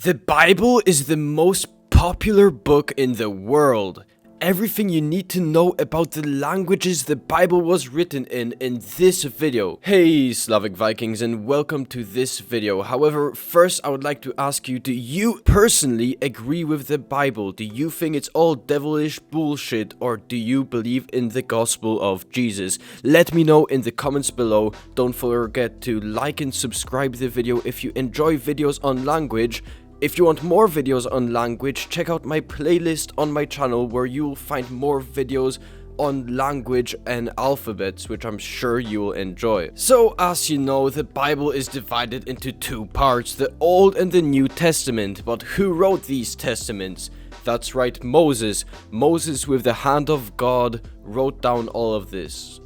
The Bible is the most popular book in the world. Everything you need to know about the languages the Bible was written in this video. Hey Slavic Vikings, and welcome to this video. However, first I would like to ask you, do you personally agree with the Bible? Do you think it's all devilish bullshit, or do you believe in the gospel of Jesus? Let me know in the comments below. Don't forget to like and subscribe the video if you enjoy videos on language. If you want more videos on language, check out my playlist on my channel where you will find more videos on language and alphabets, which I'm sure you will enjoy. So, as you know, the Bible is divided into two parts, the Old and the New Testament. But who wrote these testaments? That's right, Moses. Moses, with the hand of God, wrote down all of this.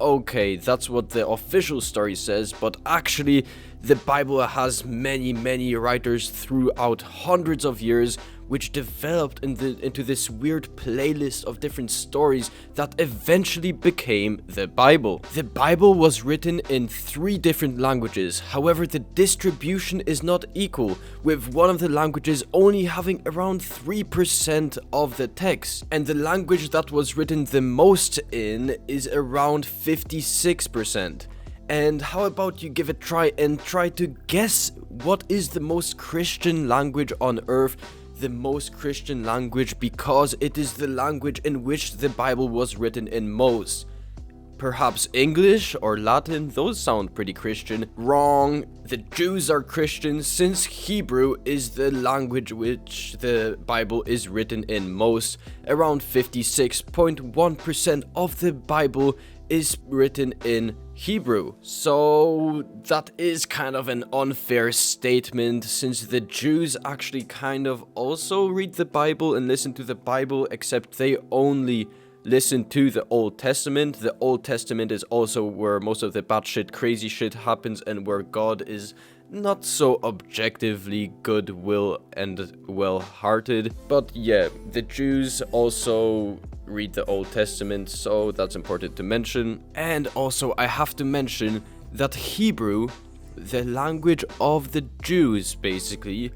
Okay, that's what the official story says, but actually the Bible has many writers throughout hundreds of years, which developed into this weird playlist of different stories that eventually became the Bible. The Bible was written in 3 different languages, however the distribution is not equal, with one of the languages only having around 3% of the text, and the language that was written the most in is around 56%. And how about you give it a try and try to guess what is the most Christian language on earth? The most Christian language, because it is the language in which the Bible was written in most. Perhaps English or Latin, those sound pretty Christian. Wrong, the Jews are Christians, since Hebrew is the language which the Bible is written in most. Around 56.1% of the Bible is written in Hebrew. So that is kind of an unfair statement, since the Jews actually kind of also read the Bible and listen to the Bible, except they only listen to the Old Testament. The Old Testament is also where most of the batshit crazy shit happens, and where God is not so objectively goodwill and well-hearted. But yeah, the Jews also read the Old Testament, so that's important to mention. And also I have to mention that Hebrew, the language of the Jews basically,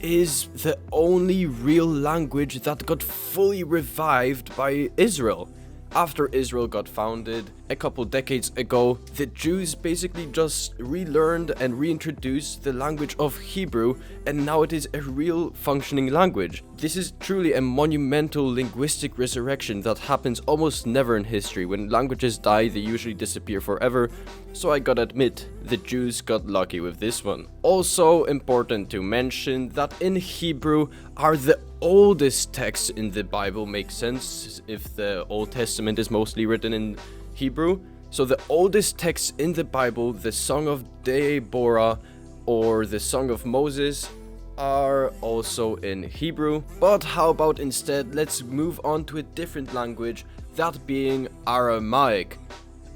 is the only real language that got fully revived by Israel. After Israel got founded a couple decades ago, the Jews basically just relearned and reintroduced the language of Hebrew, and now it is a real functioning language. This is truly a monumental linguistic resurrection that happens almost never in history. When languages die, they usually disappear forever, so I gotta admit, the Jews got lucky with this one. Also important to mention that in Hebrew are the oldest texts in the Bible. Makes sense if the Old Testament is mostly written in Hebrew. So the oldest texts in the Bible, the Song of Deborah or the Song of Moses, are also in Hebrew. But how about instead let's move on to a different language, that being Aramaic.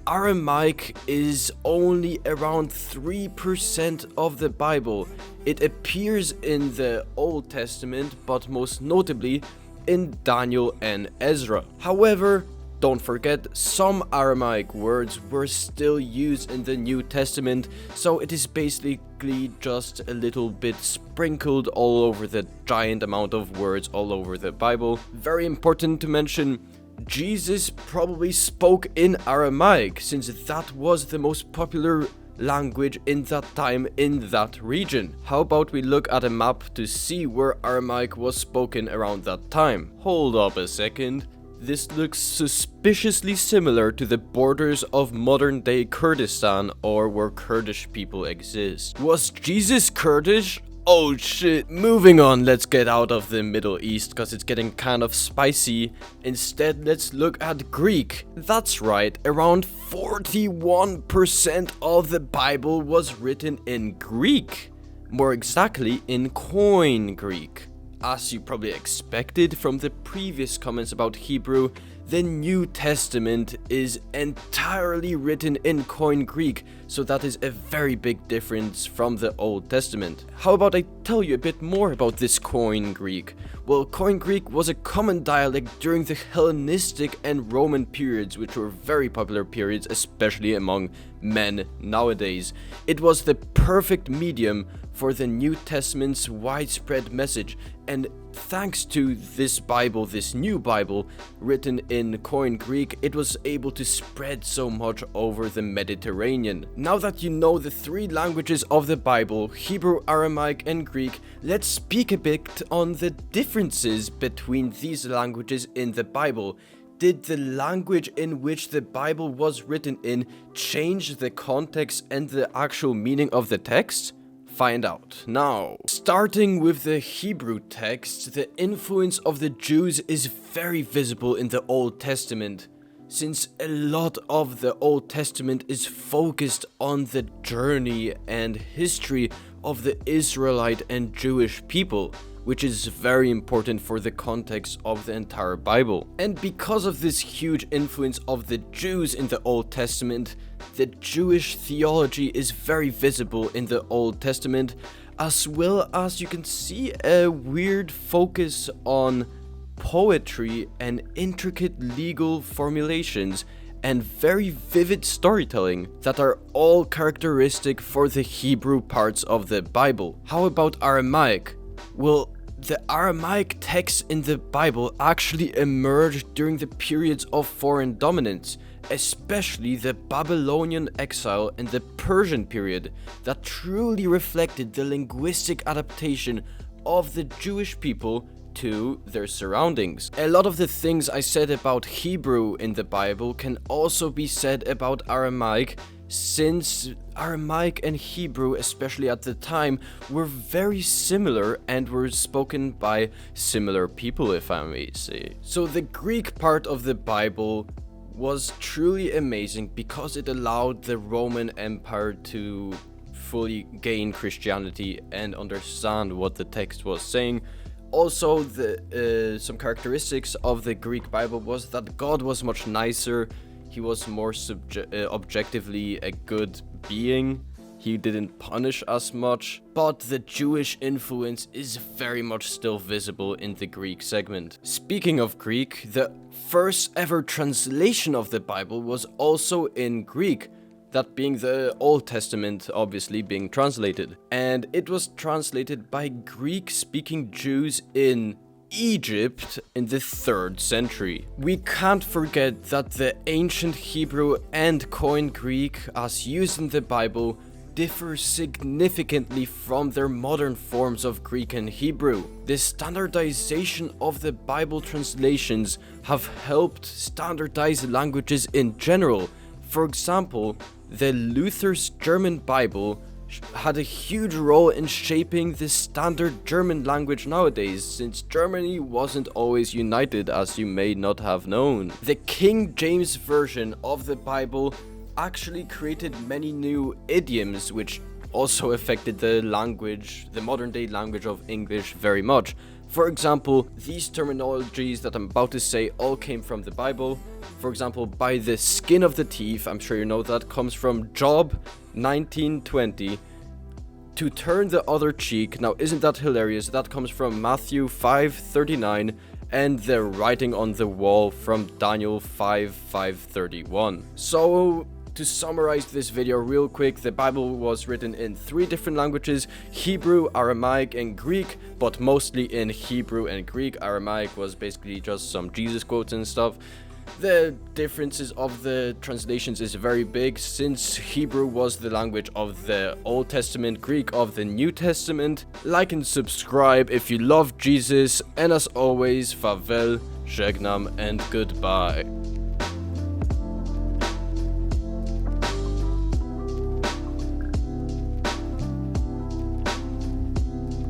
Aramaic is only around 3% of the Bible. It appears in the Old Testament, but most notably in Daniel and Ezra. However, don't forget, some Aramaic words were still used in the New Testament, so it is basically just a little bit sprinkled all over the giant amount of words all over the Bible. Very important to mention, Jesus probably spoke in Aramaic, since that was the most popular language in that time in that region. How about we look at a map to see where Aramaic was spoken around that time? Hold up a second. This looks suspiciously similar to the borders of modern-day Kurdistan, or where Kurdish people exist. Was Jesus Kurdish? Oh shit, moving on, let's get out of the Middle East because it's getting kind of spicy. Instead, let's look at Greek. That's right, around 41% of the Bible was written in Greek. More exactly, in Koine Greek. As you probably expected from the previous comments about Hebrew, the New Testament is entirely written in Koine Greek, so that is a very big difference from the Old Testament. How about I tell you a bit more about this Koine Greek? Well, Koine Greek was a common dialect during the Hellenistic and Roman periods, which were very popular periods, especially among men nowadays. It was the perfect medium for the New Testament's widespread message, and thanks to this Bible, this new Bible, written in Koine Greek, it was able to spread so much over the Mediterranean. Now that you know the three languages of the Bible, Hebrew, Aramaic and Greek, let's speak a bit on the differences between these languages in the Bible. Did the language in which the Bible was written in change the context and the actual meaning of the text? Find out now. Starting with the Hebrew text, the influence of the Jews is very visible in the Old Testament, since a lot of the Old Testament is focused on the journey and history of the Israelite and Jewish people, which is very important for the context of the entire Bible. And because of this huge influence of the Jews in the Old Testament, the Jewish theology is very visible in the Old Testament, as well as you can see a weird focus on poetry and intricate legal formulations and very vivid storytelling that are all characteristic for the Hebrew parts of the Bible. How about Aramaic? Well, the Aramaic texts in the Bible actually emerged during the periods of foreign dominance, especially the Babylonian exile and the Persian period, that truly reflected the linguistic adaptation of the Jewish people to their surroundings. A lot of the things I said about Hebrew in the Bible can also be said about Aramaic, since Aramaic and Hebrew, especially at the time, were very similar and were spoken by similar people, if I may say. So the Greek part of the Bible was truly amazing because it allowed the Roman Empire to fully gain Christianity and understand what the text was saying. Also, some characteristics of the Greek Bible was that God was much nicer. He was more objectively a good being. He didn't punish as much, but the Jewish influence is very much still visible in the Greek segment. Speaking of Greek, the first ever translation of the Bible was also in Greek, that being the Old Testament obviously being translated. And it was translated by Greek-speaking Jews in Egypt in the 3rd century. We can't forget that the ancient Hebrew and Koine Greek, as used in the Bible, differ significantly from their modern forms of Greek and Hebrew. The standardization of the Bible translations have helped standardize languages in general. For example, the Luther's German Bible had a huge role in shaping the standard German language nowadays, since Germany wasn't always united, as you may not have known. The King James Version of the Bible actually created many new idioms, which also affected the language, the modern day language of English very much. For example, these terminologies that I'm about to say all came from the Bible. For example, by the skin of the teeth, I'm sure you know that comes from Job 19:20. To turn the other cheek, now isn't that hilarious? That comes from Matthew 5:39, and the writing on the wall from Daniel 5:31. So, to summarize this video real quick, the Bible was written in 3 different languages: Hebrew, Aramaic, and Greek, but mostly in Hebrew and Greek. Aramaic was basically just some Jesus quotes and stuff. The differences of the translations is very big, since Hebrew was the language of the Old Testament, Greek of the New Testament. Like and subscribe if you love Jesus, and as always, farvel, żegnam, and goodbye.